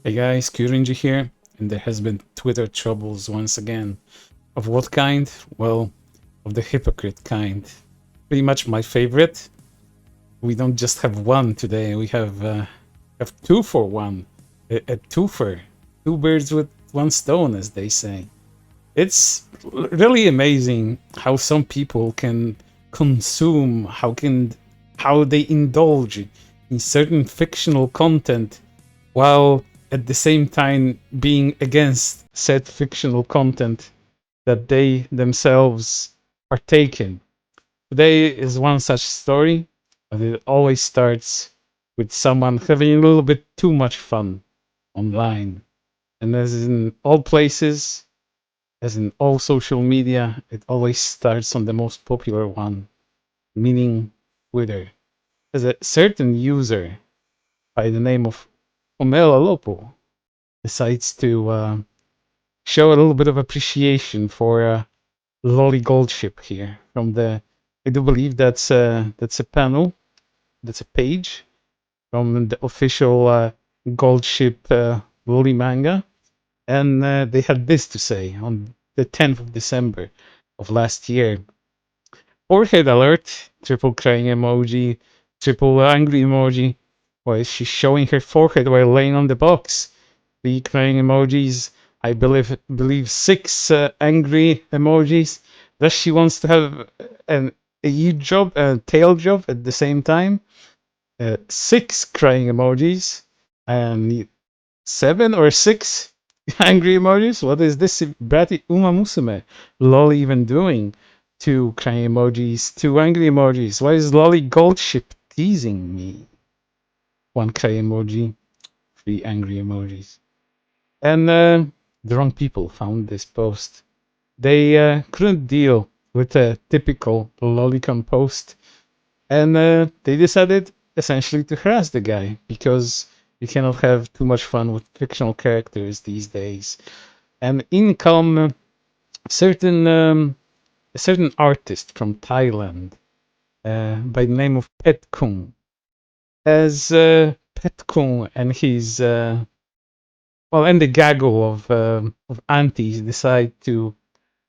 Hey guys, Rinji here, and there has been Twitter troubles once again. Of what kind? Well, of the hypocrite kind. Pretty much my favorite. We don't just have one today, we have two for one. A twofer. Two birds with one stone, as they say. It's really amazing how some people can consume, how they indulge in certain fictional content while at the same time being against said fictional content that they themselves partake in. Today is one such story, but it always starts with someone having a little bit too much fun online. And as in all places, as in all social media, it always starts on the most popular one, meaning Twitter. There's a certain user by the name of Omela Lopo decides to show a little bit of appreciation for Lolly Goldship here from the. I do believe that's a panel, that's a page from the official Goldship Lolly manga, and they had this to say on the 10th of December of last year. Forehead alert! Triple crying emoji, triple angry emoji. Why is she showing her forehead while laying on the box? The crying emojis. I believe six angry emojis. Does she wants to have a huge job, a tail job at the same time? Six crying emojis and seven or six angry emojis. What is this bratty Umamusume lol even doing? Two crying emojis, two angry emojis. Why is Lolly Goldship teasing me? One crying emoji, three angry emojis. And the wrong people found this post. They couldn't deal with a typical lolicon post, and they decided essentially to harass the guy because you cannot have too much fun with fictional characters these days. And in come certain a certain artist from Thailand by the name of Pet Kung. As Pet Kung and his and the gaggle of aunties decide to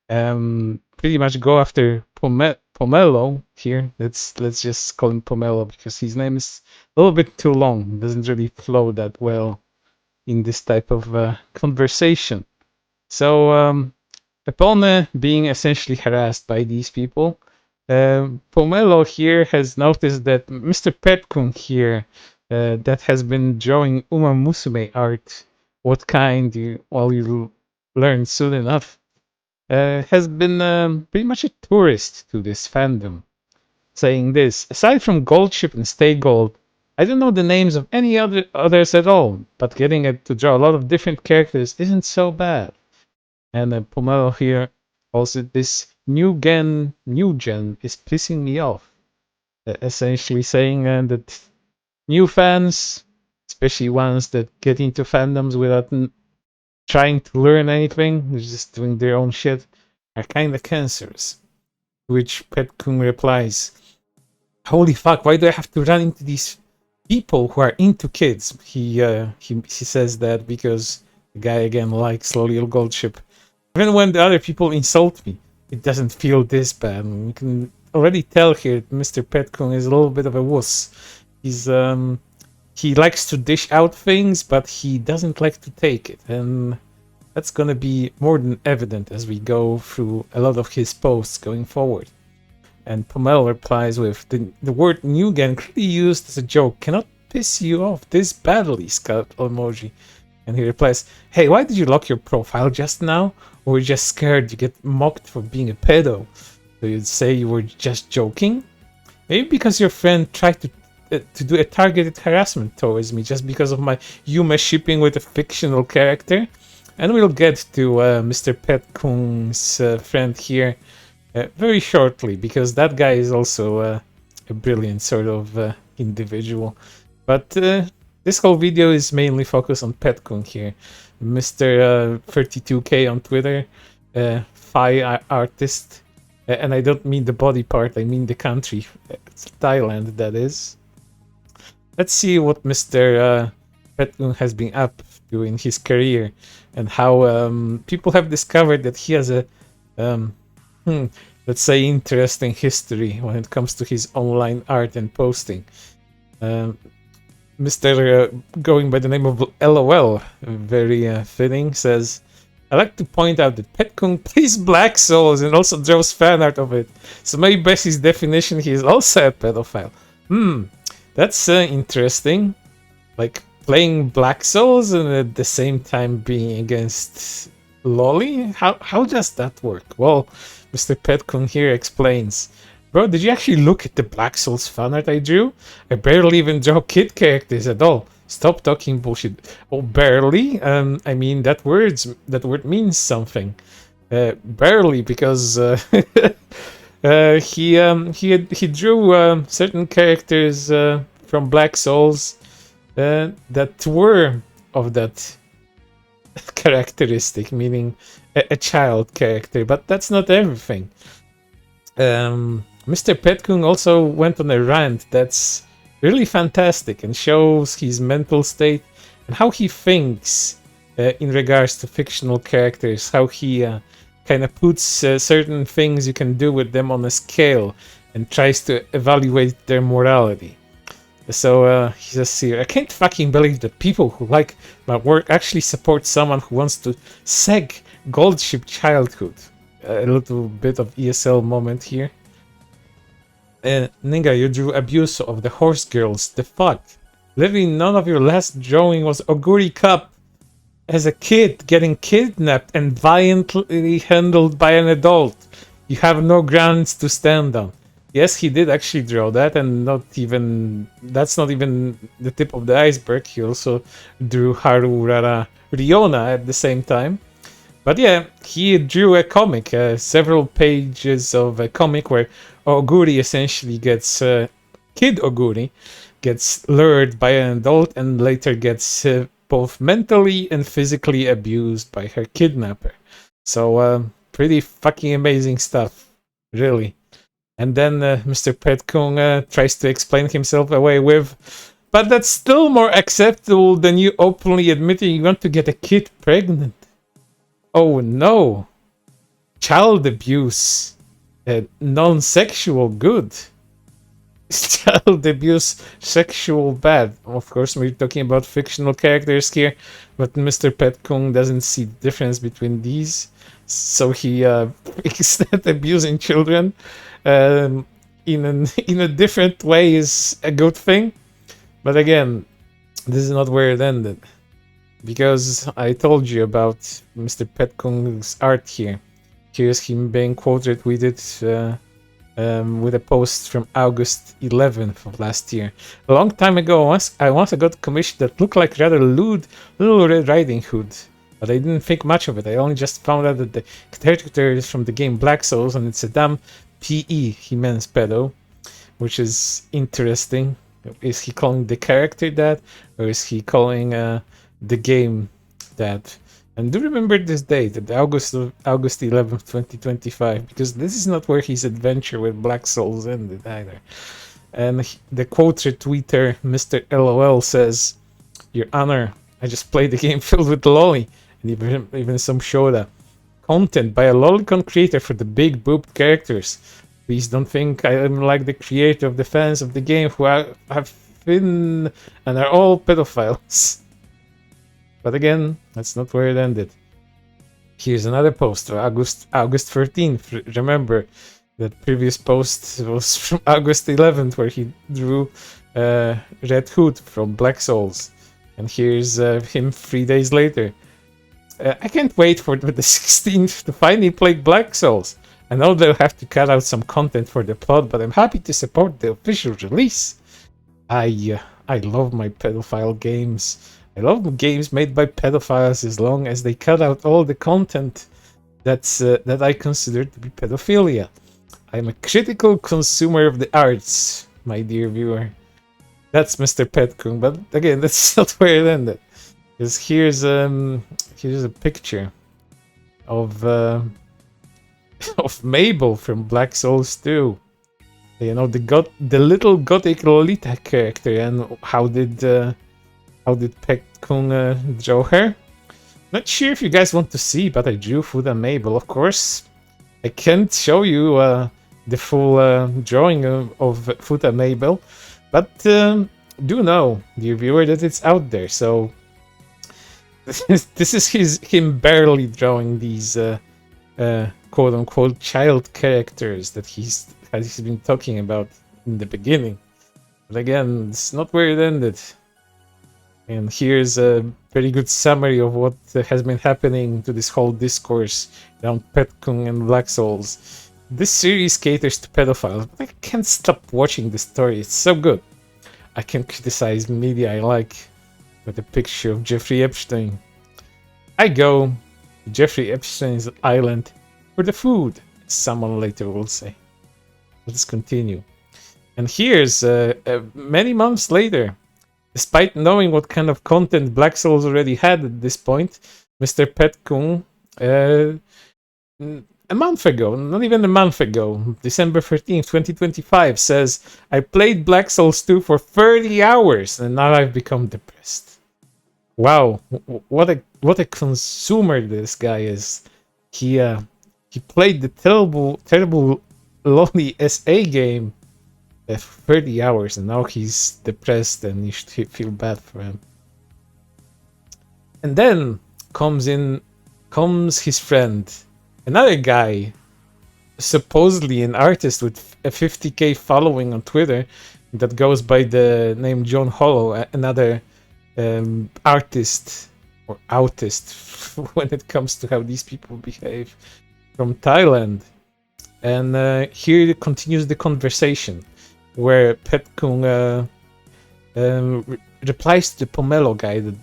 pretty much go after Pomelo here. Let's just call him Pomelo because his name is a little bit too long. It doesn't really flow that well in this type of conversation. So upon being essentially harassed by these people, Pomelo here has noticed that Mr. Petkun here that has been drawing Umamusume art. What kind? You'll learn soon enough. Has been pretty much a tourist to this fandom, saying this. Aside from Goldship and Stay Gold, I don't know the names of any others at all, but getting it to draw a lot of different characters isn't so bad. And Pomelo here also this new gen is pissing me off. Essentially saying that new fans, especially ones that get into fandoms without trying to learn anything, they're just doing their own shit, are kind of cancerous. Which Petkun replies, "Holy fuck! Why do I have to run into these people who are into kids?" He says that because the guy again likes Little Goldship. Even when the other people insult me, it doesn't feel this bad. We can already tell here that Mr. Petkun is a little bit of a wuss. He likes to dish out things, but he doesn't like to take it, and that's gonna be more than evident as we go through a lot of his posts going forward. And Pomelo replies with the word Nugen clearly used as a joke cannot piss you off this badly, scout emoji. And he replies, "Hey, why did you lock your profile just now? Or were you just scared you get mocked for being a pedo? So you'd say you were just joking? Maybe because your friend tried to do a targeted harassment towards me just because of my Yuma shipping with a fictional character." And we'll get to Mr. Petkung's friend here very shortly, because that guy is also a brilliant sort of individual. But this whole video is mainly focused on Petkung here. Mr. 32K on Twitter, Thai artist. And I don't mean the body part, I mean the country. It's Thailand, that is. Let's see what Mr. Petkung has been up to in his career, and how people have discovered that he has a hmm, let's say interesting history when it comes to his online art and posting. Mr. Going by the name of LOL, very fitting, says, I like to point out that Petkung plays Black Souls and also draws fan art of it. So maybe by his definition, he is also a pedophile. That's interesting. Like, playing Black Souls and at the same time being against Lolly? How does that work? Well, Mr. Petkun here explains. Bro, did you actually look at the Black Souls fanart I drew? I barely even draw kid characters at all. Stop talking bullshit. Oh, barely? I mean, that word means something. Barely, because he drew certain characters from Black Souls that were of that characteristic, meaning a child character, but that's not everything. Mr. Petkung also went on a rant that's really fantastic and shows his mental state and how he thinks in regards to fictional characters, how he kind of puts certain things you can do with them on a scale and tries to evaluate their morality. So he says here, I can't fucking believe that people who like my work actually support someone who wants to seg gold ship childhood. A little bit of ESL moment here. Ninga, you drew abuse of the horse girls. The fuck? Literally none of your last drawing was Oguri Cup as a kid getting kidnapped and violently handled by an adult. You have no grounds to stand on. Yes, he did actually draw that, and that's not even the tip of the iceberg. He also drew Harurara Riona at the same time. But yeah, he drew a comic, several pages of a comic where Oguri essentially gets, kid Oguri, gets lured by an adult and later gets both mentally and physically abused by her kidnapper. So, pretty fucking amazing stuff, really. And then Mr. Petkung tries to explain himself away with, but that's still more acceptable than you openly admitting you want to get a kid pregnant. Oh no! Child abuse. Non-sexual good. Child abuse, sexual bad. Of course, we're talking about fictional characters here, but Mr. Petkung doesn't see the difference between these. So he thinks that abusing children in a different way is a good thing. But again, this is not where it ended. Because I told you about Mr. Petkung's art here. Here's him being quoted with it with a post from August 11th of last year. A long time ago, I once got a commission that looked like rather lewd Little Red Riding Hood. But I didn't think much of it. I only just found out that the character is from the game Black Souls and it's a damn PE, he means pedo, which is interesting. Is he calling the character that, or is he calling the game that? And do remember this date, August 11th, 2025, because this is not where his adventure with Black Souls ended either. And the quote retweeter, Mr. LOL, says, Your Honor, I just played a game filled with lolly, and even some Shoda. Content by a lolicon creator for the big boobed characters. Please don't think I am like the creator of the fans of the game who have been and are all pedophiles. But again, that's not where it ended. Here's another post, August 13th. Remember, that previous post was from August 11th, where he drew Red Hood from Black Souls. And here's him 3 days later. I can't wait for the 16th to finally play Black Souls. I know they'll have to cut out some content for the plot, but I'm happy to support the official release. I love my pedophile games. I love games made by pedophiles as long as they cut out all the content that I consider to be pedophilia. I'm a critical consumer of the arts, my dear viewer. That's Mr. Petkung, but again, that's not where it ended. Because here's a picture of of Mabel from Black Souls 2. You know, the little gothic Lolita character, and how did Kung drew her. Not sure if you guys want to see, but I drew Fuda Mabel, of course. I can't show you the full drawing of Fuda Mabel, but do know, dear viewer, that it's out there. So this is him barely drawing these quote unquote child characters that he's been talking about in the beginning. But again, it's not where it ended. And here's a very good summary of what has been happening to this whole discourse around Petkung and Black Souls. This series caters to pedophiles, but I can't stop watching the story. It's so good. I can criticize media I like with a picture of Jeffrey Epstein. I go to Jeffrey Epstein's island for the food, someone later will say. Let's continue. And here's many months later. Despite knowing what kind of content Black Souls already had at this point, Mr. Petkung, a month ago, not even a month ago, December 13th, 2025, says, I played Black Souls 2 for 30 hours and now I've become depressed. Wow, what a consumer this guy is. He played the terrible lonely SA game 30 hours and now he's depressed and you should feel bad for him. And then comes his friend, another guy, supposedly an artist with a 50k following on Twitter that goes by the name John Hollow, another artist or autist when it comes to how these people behave, from Thailand. And here it continues the conversation, where Petkung replies to the Pomelo guy that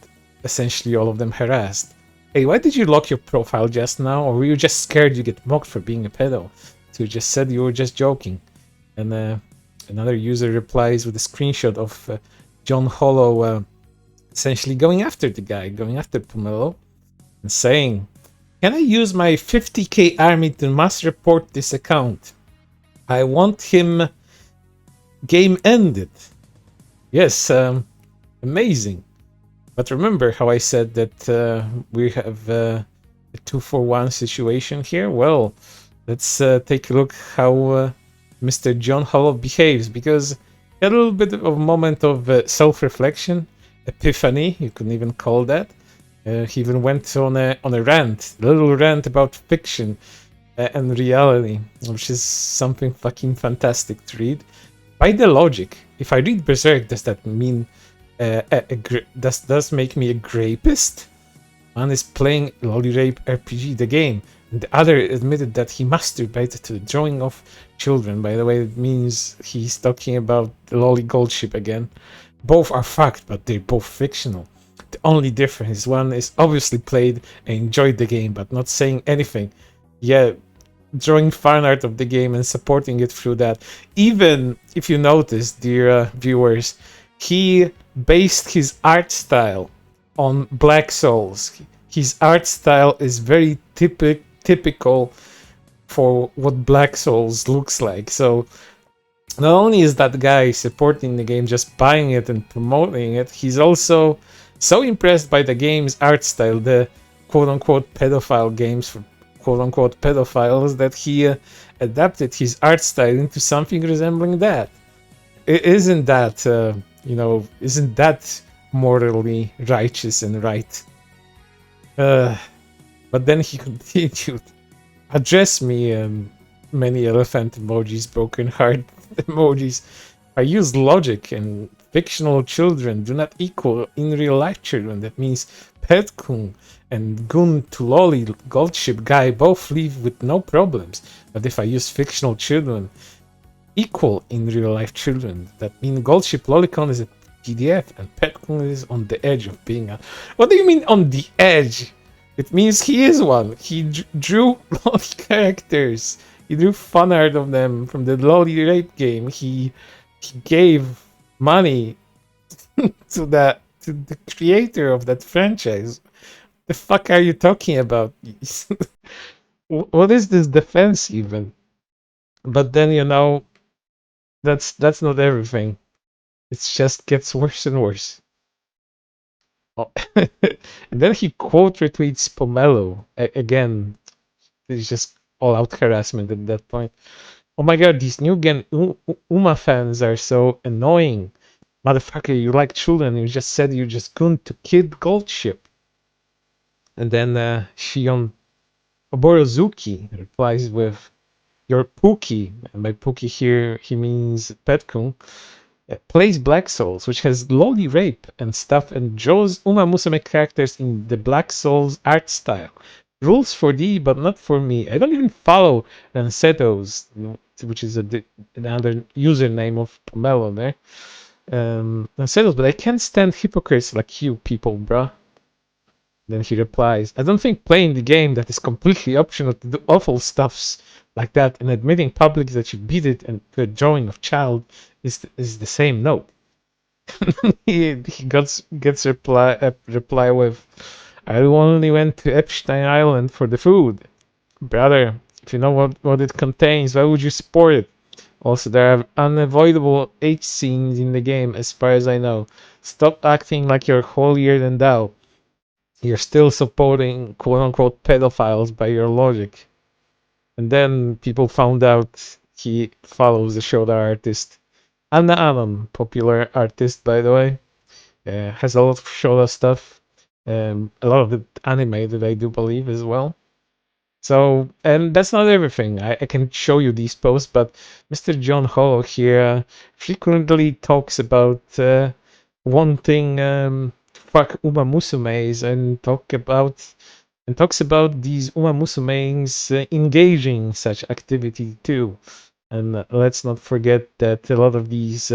essentially all of them harassed. Hey, why did you lock your profile just now? Or were you just scared you get mocked for being a pedo? So you just said you were just joking. And another user replies with a screenshot of John Hollow essentially going after the guy, going after Pomelo, and saying, can I use my 50k army to mass report this account? I want him game ended. Yes, amazing. But remember how I said that we have a 2-for-1 situation here? Well, let's take a look how Mr. John Hollow behaves, because he had a little bit of a moment of self-reflection, epiphany, you could even call that. He even went on a rant, a little rant about fiction and reality, which is something fucking fantastic to read. By the logic, if I read Berserk, does that mean does make me a grapist? One is playing Lolly Rape RPG, the game, and the other admitted that he masturbated to the drawing of children. By the way, it means he's talking about the Lolly Gold Ship again. Both are fact, but they're both fictional. The only difference, one is obviously played and enjoyed the game, but not saying anything. Yeah, drawing fan art of the game and supporting it through that. Even if you notice, dear viewers, he based his art style on Black Souls. His art style is very typical for what Black Souls looks like. So not only is that guy supporting the game, just buying it and promoting it, he's also so impressed by the game's art style, the quote-unquote pedophile games for quote-unquote pedophiles, that he adapted his art style into something resembling that. Isn't that, isn't that morally righteous and right? But then he continued, address me, many elephant emojis, broken heart emojis. I use logic, and fictional children do not equal in real life children. That means Petkung and Gun Tuloli Goldship guy both live with no problems. But if I use fictional children equal in real life children, that means Goldship Lolicon is a PDF and Petkung is on the edge of being a... What do you mean on the edge? It means he is one. He drew lolly characters. He drew fan art of them from the lolly rape game. He gave money to the creator of that franchise. The fuck are you talking about? What is this defense even? But then that's not everything. It just gets worse and worse. Oh, and then he quote retweets Pomelo. Again, it's just all out harassment at that point. Oh my god, these new Gen Uma fans are so annoying. Motherfucker, you like children, you just said you just couldn't to Kid Gold Ship. And then Shion Oborozuki replies with, your Pookie, and by Pookie here he means Petkun, plays Black Souls, which has lolly rape and stuff, and draws Umamusume characters in the Black Souls art style. Rules for thee, but not for me. I don't even follow Rancetos, which is another username of Pomelo there. Rancetos, but I can't stand hypocrites like you people, bruh. Then he replies, I don't think playing the game that is completely optional to do awful stuffs like that and admitting publicly that you beat it and to a drawing of child is the same note. he gets reply with, I only went to Epstein Island for the food. Brother, if you know what it contains, why would you support it? Also, there are unavoidable H scenes in the game as far as I know. Stop acting like you're holier than thou. You're still supporting quote unquote pedophiles by your logic. And then people found out he follows the Shoda artist Anna Anon, popular artist by the way. Has a lot of Shoda stuff. A lot of the anime that I do believe as well. So, and that's not everything. I can show you these posts, but Mr. John Ho here frequently talks about wanting fuck Uma Musumes and talks about these Uma Musumes engaging such activity too. And let's not forget that a lot of these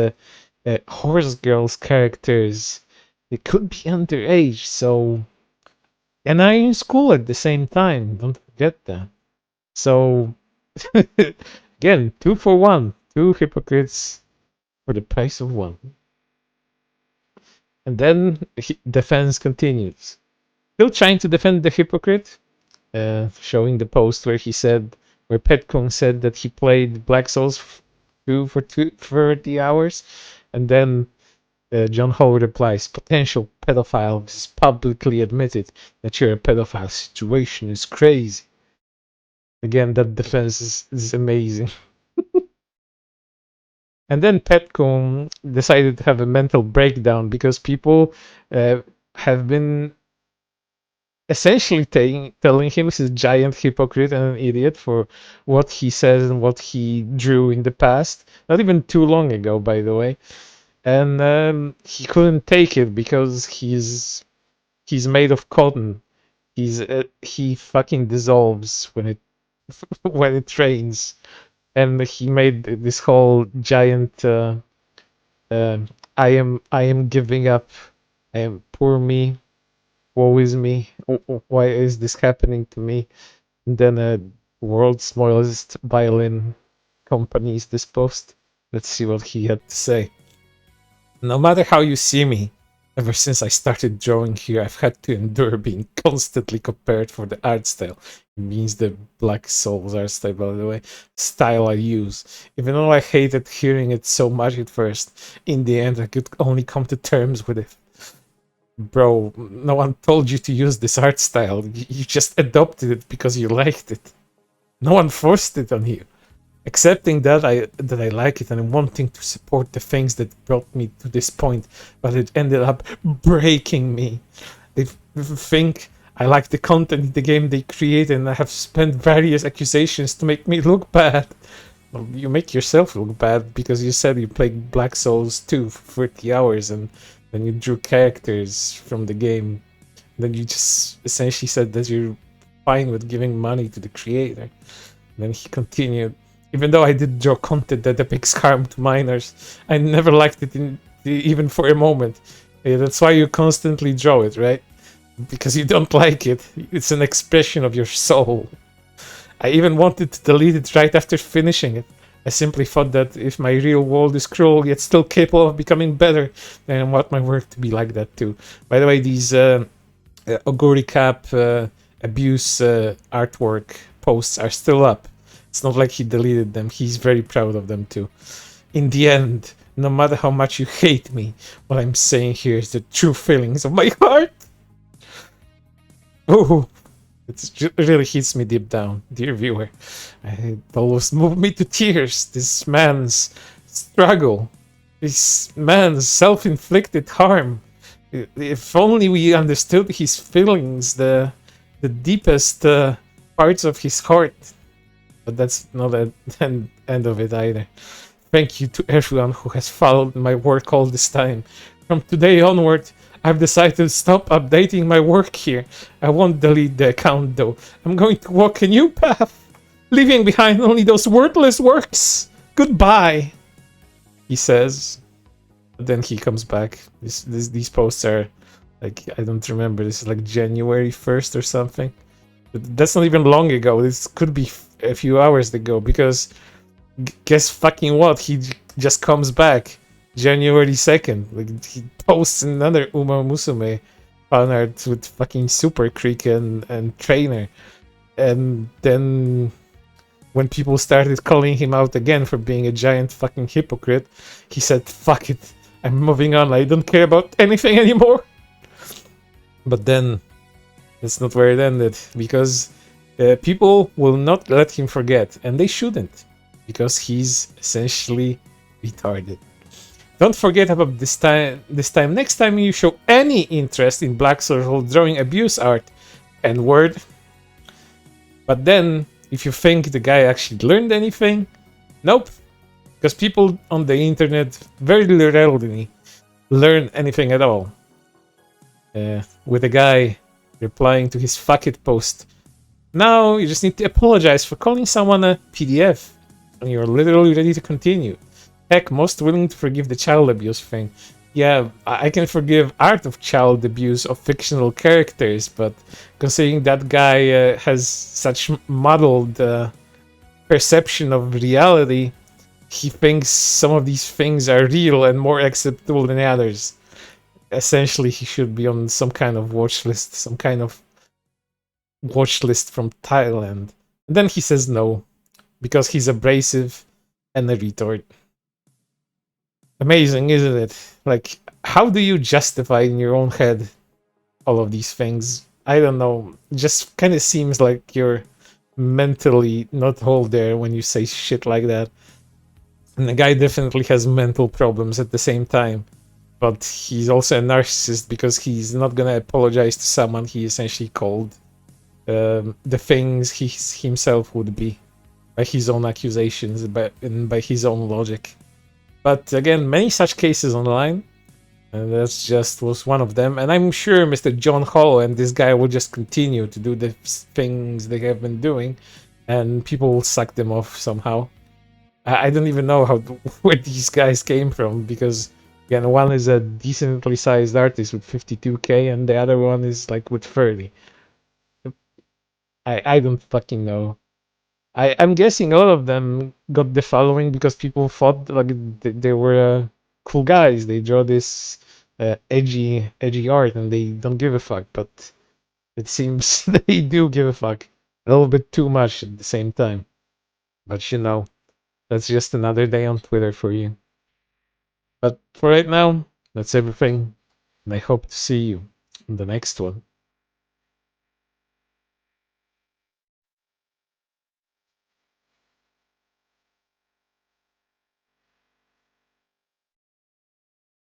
horse girls characters they could be underage, so and are in school at the same time. Don't forget that. So again, 2 for 1, two hypocrites for the price of one. And then defense continues. Still trying to defend the hypocrite, showing the post where he said, where Petkong said that he played Black Souls 2 for 30 hours, and then John Ho replies, potential pedophile is publicly admitted that you're a pedophile situation is crazy. Again, that defense is amazing. And then Petcom decided to have a mental breakdown because people have been essentially telling him he's a giant hypocrite and an idiot for what he says and what he drew in the past. Not even too long ago, by the way. And he couldn't take it because he's made of cotton. He fucking dissolves when it when it rains. And he made this whole giant uh, I am giving up. I am poor me. Woe is me. Why is this happening to me? And then world's smallest violin company is this post. Let's see what he had to say. No matter how you see me, ever since I started drawing here, I've had to endure being constantly compared for the art style. It means the Black Souls art style, by the way, style I use. Even though I hated hearing it so much at first, in the end I could only come to terms with it. Bro, no one told you to use this art style. You just adopted it because you liked it. No one forced it on you. Accepting that I like it and wanting to support the things that brought me to this point, but it ended up breaking me. They think I like the content in the game they create, and I have spent various accusations to make me look bad. Well, you make yourself look bad because you said you played Black Souls 2 for 30 hours and then you drew characters from the game. Then you just essentially said that you're fine with giving money to the creator. And then he continued, even though I did draw content that depicts harm to minors, I never liked it even for a moment. Yeah, that's why you constantly draw it, right? Because you don't like it. It's an expression of your soul. I even wanted to delete it right after finishing it. I simply thought that if my real world is cruel yet still capable of becoming better, then I want my work to be like that too. By the way, these Oguri Cap abuse artwork posts are still up. It's not like he deleted them. He's very proud of them too. In the end, No matter how much you hate me, what I'm saying here is the true feelings of my heart. Oh, it really hits me deep down, dear viewer. It almost moved me to tears. This man's struggle, this man's self-inflicted harm. If only we understood his feelings, the deepest parts of his heart. But that's not the end of it either. Thank you to everyone who has followed my work all this time. From today onward, I've decided to stop updating my work here. I won't delete the account though. I'm going to walk a new path, leaving behind only those worthless works. Goodbye, he says. But then he comes back. These posts are like, I don't remember. This is like January 1st or something. But that's not even long ago. This could be a few hours ago because guess fucking what? He just comes back January 2nd. Like, he posts another Umamusume fan art with fucking Super Creek and Trainer. And then when people started calling him out again for being a giant fucking hypocrite, he said, fuck it. I'm moving on. I don't care about anything anymore. But then that's not where it ended, because people will not let him forget, and they shouldn't, because he's essentially retarded. Don't forget about this time. Next time you show any interest in Black Social drawing abuse art, N-word. But then, if you think the guy actually learned anything, nope. Because people on the internet very rarely learn anything at all. With a guy replying to his fuck it post. Now you just need to apologize for calling someone a PDF, and you're literally ready to continue. Heck, most willing to forgive the child abuse thing. Yeah, I can forgive art of child abuse of fictional characters, but considering that guy has such muddled perception of reality, he thinks some of these things are real and more acceptable than others. Essentially, he should be on some kind of watch list, some kind of watch list from Thailand. And then he says no, because he's abrasive and a retard. Amazing, isn't it? Like, how do you justify in your own head all of these things? I don't know. It just kind of seems like you're mentally not whole there when you say shit like that. And the guy definitely has mental problems at the same time. But he's also a narcissist because he's not gonna apologize to someone he essentially called the things he himself would be by his own accusations, and by his own logic. But again, many such cases online, and that's just was one of them. And I'm sure Mr. John Hall and this guy will just continue to do the things they have been doing, and people will suck them off somehow. I don't even know where these guys came from, because again, one is a decently sized artist with 52k, and the other one is like with 30. I don't fucking know. I'm guessing a lot of them got the following because people thought like they were cool guys. They draw this edgy art, and they don't give a fuck. But it seems they do give a fuck a little bit too much at the same time. But you know, that's just another day on Twitter for you. But for right now, that's everything, and I hope to see you in the next one.